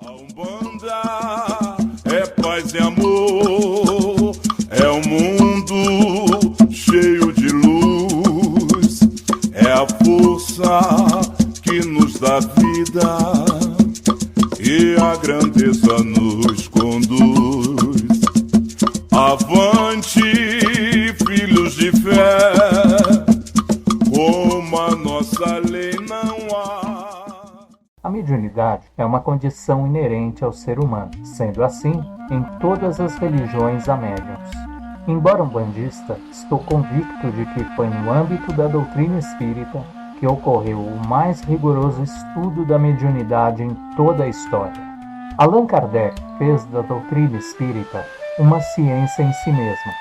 Umbanda é paz e amor, é um mundo cheio de luz, é a força que nos dá vida e a grandeza nos conduz. Avante, filhos de fé, como a nossa lei não há. A mediunidade é uma condição inerente ao ser humano, sendo assim, em todas as religiões há médiuns. Embora umbandista, estou convicto de que foi no âmbito da doutrina espírita que ocorreu o mais rigoroso estudo da mediunidade em toda a história. Allan Kardec fez da doutrina espírita uma ciência em si mesma.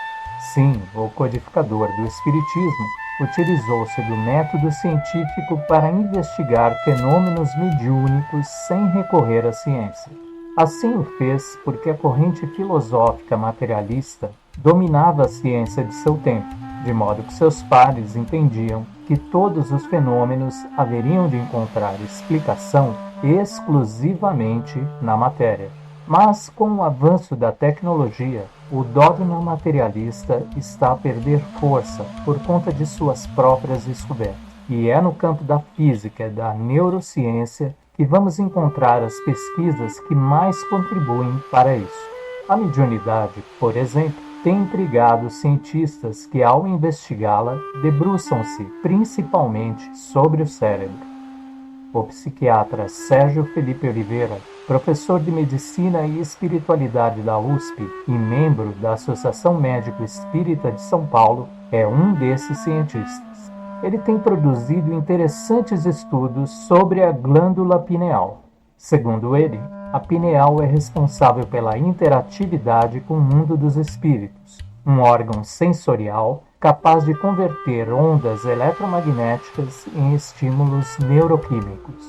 Sim, o codificador do espiritismo utilizou-se do método científico para investigar fenômenos mediúnicos sem recorrer à ciência. Assim o fez porque a corrente filosófica materialista dominava a ciência de seu tempo, de modo que seus pares entendiam que todos os fenômenos haveriam de encontrar explicação exclusivamente na matéria. Mas, com o avanço da tecnologia, o dogma materialista está a perder força por conta de suas próprias descobertas. E é no campo da física e da neurociência que vamos encontrar as pesquisas que mais contribuem para isso. A mediunidade, por exemplo, tem intrigado cientistas que, ao investigá-la, debruçam-se principalmente sobre o cérebro. O psiquiatra Sérgio Felipe Oliveira, professor de Medicina e Espiritualidade da USP e membro da Associação Médico Espírita de São Paulo, é um desses cientistas. Ele tem produzido interessantes estudos sobre a glândula pineal. Segundo ele, a pineal é responsável pela interatividade com o mundo dos espíritos, um órgão sensorial capaz de converter ondas eletromagnéticas em estímulos neuroquímicos.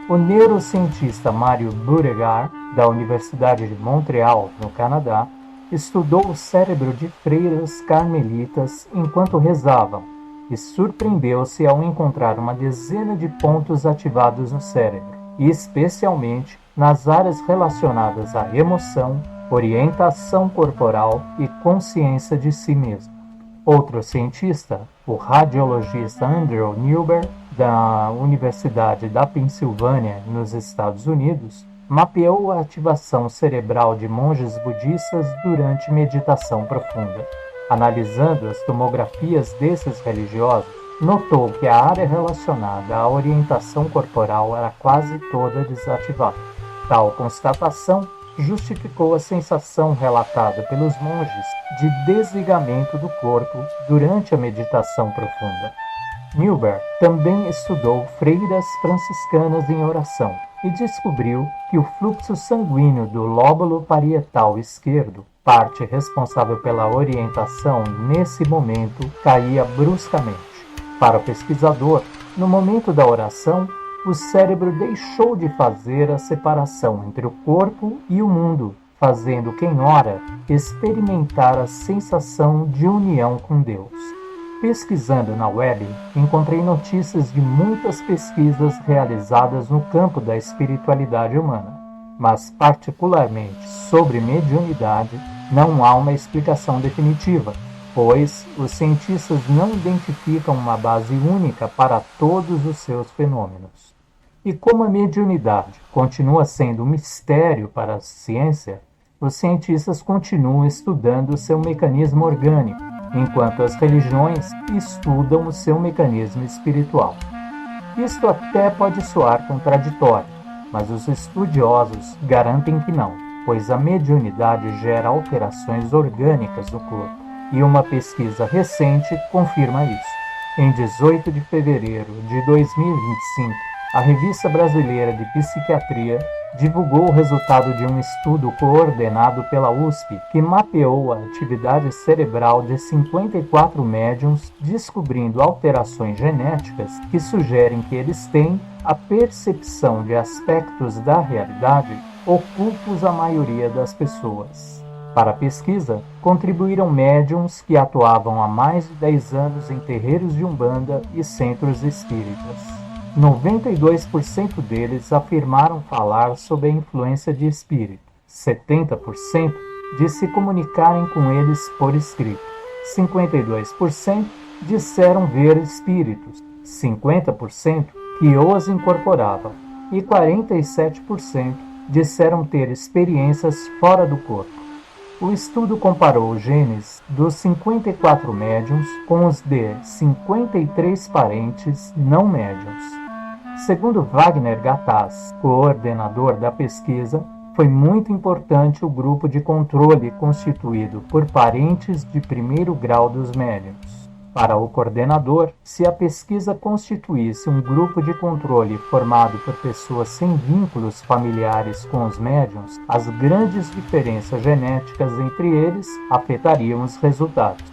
O neurocientista Mário Beauregard, da Universidade de Montreal, no Canadá, estudou o cérebro de freiras carmelitas enquanto rezavam e surpreendeu-se ao encontrar uma dezena de pontos ativados no cérebro, e especialmente nas áreas relacionadas à emoção, orientação corporal e consciência de si mesmo. Outro cientista, o radiologista Andrew Newber, da Universidade da Pensilvânia, nos Estados Unidos, mapeou a ativação cerebral de monges budistas durante meditação profunda. Analisando as tomografias desses religiosos, notou que a área relacionada à orientação corporal era quase toda desativada. Tal constatação justificou a sensação relatada pelos monges de desligamento do corpo durante a meditação profunda. Newber também estudou freiras franciscanas em oração e descobriu que o fluxo sanguíneo do lóbulo parietal esquerdo, parte responsável pela orientação nesse momento, caía bruscamente. Para o pesquisador, no momento da oração, o cérebro deixou de fazer a separação entre o corpo e o mundo, fazendo quem ora experimentar a sensação de união com Deus. Pesquisando na web, encontrei notícias de muitas pesquisas realizadas no campo da espiritualidade humana, mas particularmente sobre mediunidade não há uma explicação definitiva, pois os cientistas não identificam uma base única para todos os seus fenômenos. E como a mediunidade continua sendo um mistério para a ciência, os cientistas continuam estudando seu mecanismo orgânico, enquanto as religiões estudam o seu mecanismo espiritual. Isto até pode soar contraditório, mas os estudiosos garantem que não, pois a mediunidade gera alterações orgânicas no corpo, e uma pesquisa recente confirma isso. Em 18 de fevereiro de 2025, a Revista Brasileira de Psiquiatria divulgou o resultado de um estudo coordenado pela USP que mapeou a atividade cerebral de 54 médiuns, descobrindo alterações genéticas que sugerem que eles têm a percepção de aspectos da realidade ocultos à maioria das pessoas. Para a pesquisa, contribuíram médiuns que atuavam há mais de 10 anos em terreiros de Umbanda e centros espíritas. 92% deles afirmaram falar sob a influência de espírito. 70% de se comunicarem com eles por escrito. 52% disseram ver espíritos. 50% que os incorporavam. E 47% disseram ter experiências fora do corpo. O estudo comparou os genes dos 54 médiuns com os de 53 parentes não médiuns. Segundo Wagner Gattas, coordenador da pesquisa, foi muito importante o grupo de controle constituído por parentes de primeiro grau dos médiuns. Para o coordenador, se a pesquisa constituísse um grupo de controle formado por pessoas sem vínculos familiares com os médiuns, as grandes diferenças genéticas entre eles afetariam os resultados.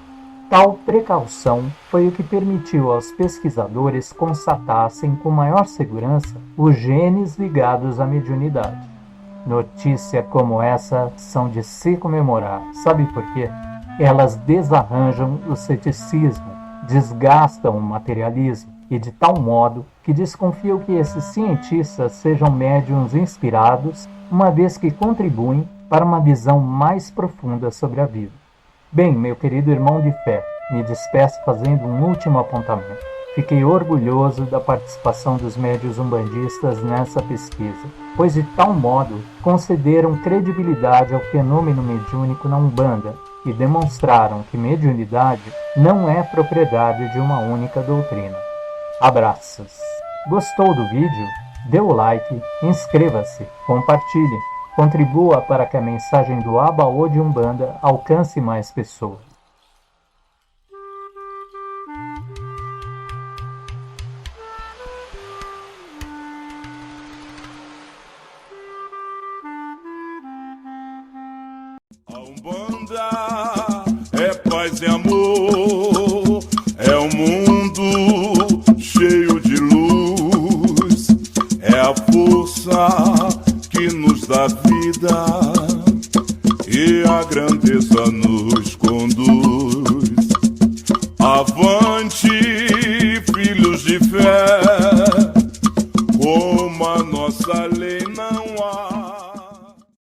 Tal precaução foi o que permitiu aos pesquisadores constatassem com maior segurança os genes ligados à mediunidade. Notícias como essa são de se comemorar. Sabe por quê? Elas desarranjam o ceticismo, desgastam o materialismo e de tal modo que desconfio que esses cientistas sejam médiuns inspirados, uma vez que contribuem para uma visão mais profunda sobre a vida. Bem, meu querido irmão de fé, me despeço fazendo um último apontamento. Fiquei orgulhoso da participação dos médiuns umbandistas nessa pesquisa, pois de tal modo concederam credibilidade ao fenômeno mediúnico na Umbanda e demonstraram que mediunidade não é propriedade de uma única doutrina. Abraços! Gostou do vídeo? Dê o like, inscreva-se, compartilhe, contribua para que a mensagem do Abaô de Umbanda alcance mais pessoas. A Umbanda é paz e amor, é um mundo cheio de luz, é a força que nos dá vida e a grandeza nos conduz. Avante,